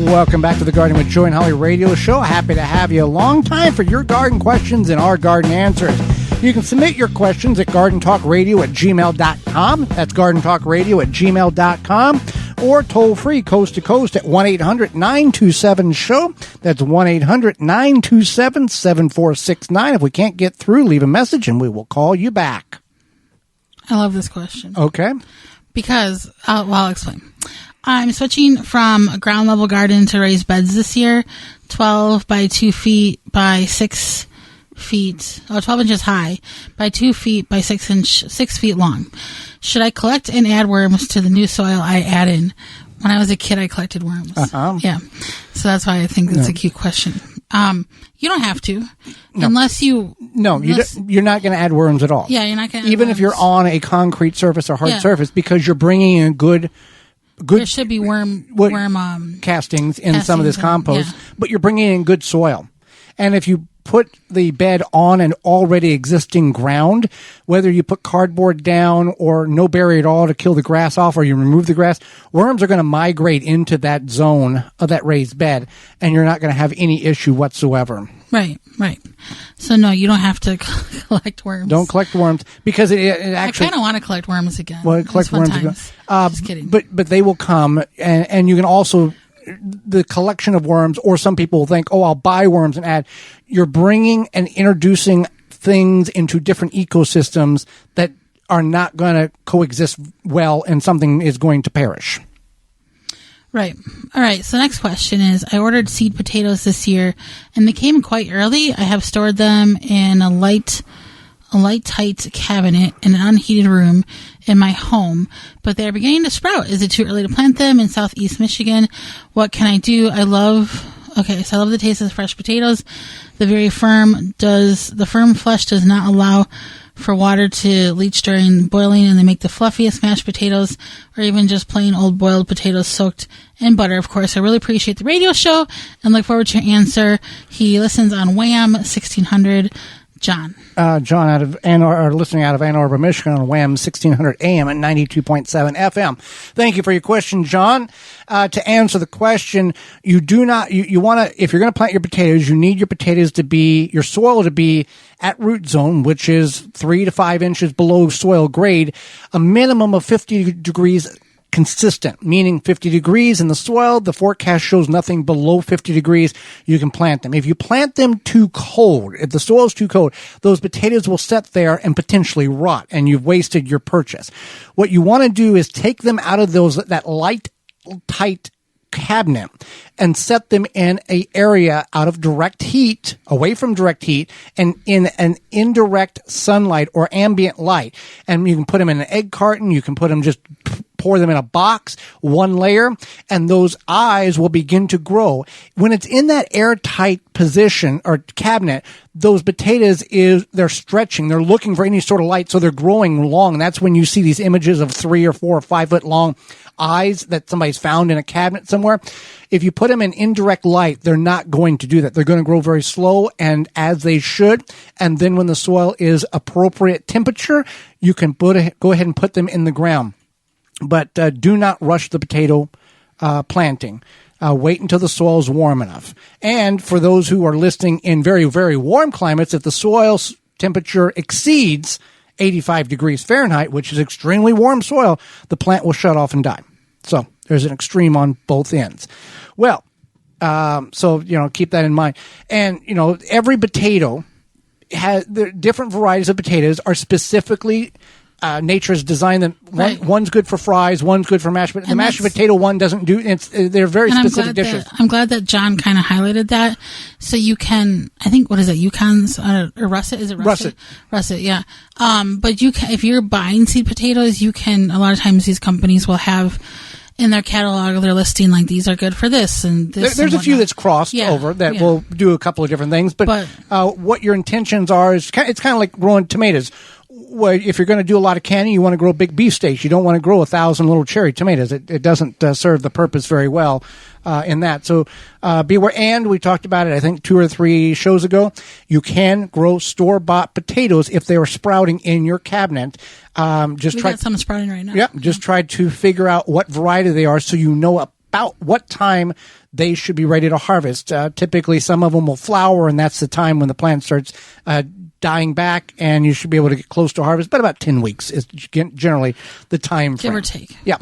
Welcome back to the Garden with Joy and Holly radio show. Happy to have you. A long time for your garden questions and our garden answers. You can submit your questions at gardentalkradio@gmail.com. That's gardentalkradio@gmail.com. Or toll free coast to coast at 1-800-927-SHOW. That's 1-800-927-7469. If we can't get through, leave a message and we will call you back. I love this question. Okay. Because, I'll explain. I'm switching from a ground level garden to raised beds this year, 12 by 2 feet by 6 feet, 12 inches high by 2 feet by 6 feet long. Should I collect and add worms to the new soil I add in? When I was a kid, I collected worms. Yeah. So that's why I think it's a cute question. You don't have to, unless you... No, you're not going to add worms at all. Yeah, you're not going to even if you're on a concrete surface or hard surface, because you're bringing in good. There should be worm castings in some of this compost, but you're bringing in good soil. And if you put the bed on an already existing ground, whether you put cardboard down or no barrier at all to kill the grass off, or you remove the grass, worms are going to migrate into that zone of that raised bed, and you're not going to have any issue whatsoever. Right. So no, you don't have to collect worms. Don't collect worms, because it actually... I kind of want to collect worms again. Well, collect worms again. Just kidding. But they will come, and you can also... The collection of worms, or some people will think, I'll buy worms and add. You're bringing and introducing things into different ecosystems that are not going to coexist well, and something is going to perish. Right. All right. So next question is, I ordered seed potatoes this year and they came quite early. I have stored them in a light tight cabinet in an unheated room in my home, but they're beginning to sprout. Is it too early to plant them in southeast Michigan? What can I do? I love the taste of fresh potatoes. The firm flesh does not allow for water to leach during boiling, and they make the fluffiest mashed potatoes, or even just plain old boiled potatoes soaked in butter. Of course, I really appreciate the radio show and look forward to your answer. He listens on Wham 1600. John listening out of Ann Arbor, Michigan on Wham 1600 AM and 92.7 FM. Thank you for your question, John. To answer the question, you want to, if you're going to plant your potatoes, you need your soil to be at root zone, which is 3 to 5 inches below soil grade, a minimum of 50 degrees consistent, meaning 50 degrees in the soil. The forecast shows nothing below 50 degrees. You can plant them. If you plant them too cold, if the soil is too cold, those potatoes will sit there and potentially rot, and you've wasted your purchase. What you want to do is take them out of that light, tight cabinet and set them in an area out of direct heat, away from direct heat, and in an indirect sunlight or ambient light. And you can put them in an egg carton. You can put them pour them in a box, one layer, and those eyes will begin to grow. When it's in that airtight position or cabinet, those potatoes they're stretching. They're looking for any sort of light, so they're growing long. And that's when you see these images of 3 or 4 or 5 foot long eyes that somebody's found in a cabinet somewhere. If you put them in indirect light, they're not going to do that. They're going to grow very slow, and as they should. And then when the soil is appropriate temperature, you can go ahead and put them in the ground. But do not rush the potato planting. Wait until the soil is warm enough. And for those who are listening in very, very warm climates, if the soil temperature exceeds 85 degrees Fahrenheit, which is extremely warm soil, the plant will shut off and die. So there's an extreme on both ends. Well, so keep that in mind. And every potato the different varieties of potatoes are specifically. Nature has designed them. One's good for fries. One's good for mashed potatoes. The mashed potato one doesn't do. They're very specific dishes. I'm glad that John kind of highlighted that. So you can, I think, what is it? Yukon's or russet? Is it russet? Russet, yeah. But you can, if you're buying seed potatoes, you can. A lot of times these companies will have in their catalog, they're listing like these are good for this and this. There's a few that's crossed over that will do a couple of different things. But what your intentions are is it's kind of like growing tomatoes. Well, if you're going to do a lot of canning, you want to grow big beefsteaks. You don't want to grow 1,000 little cherry tomatoes. It doesn't serve the purpose very well in that. So beware. And we talked about it, I think, 2 or 3 shows ago. You can grow store-bought potatoes if they were sprouting in your cabinet. We got some sprouting right now. Yeah, just try to figure out what variety they are so you know about what time they should be ready to harvest. Typically, some of them will flower, and that's the time when the plant starts dying back, and you should be able to get close to harvest. But about 10 weeks is generally the time frame. Give or take. Yeah.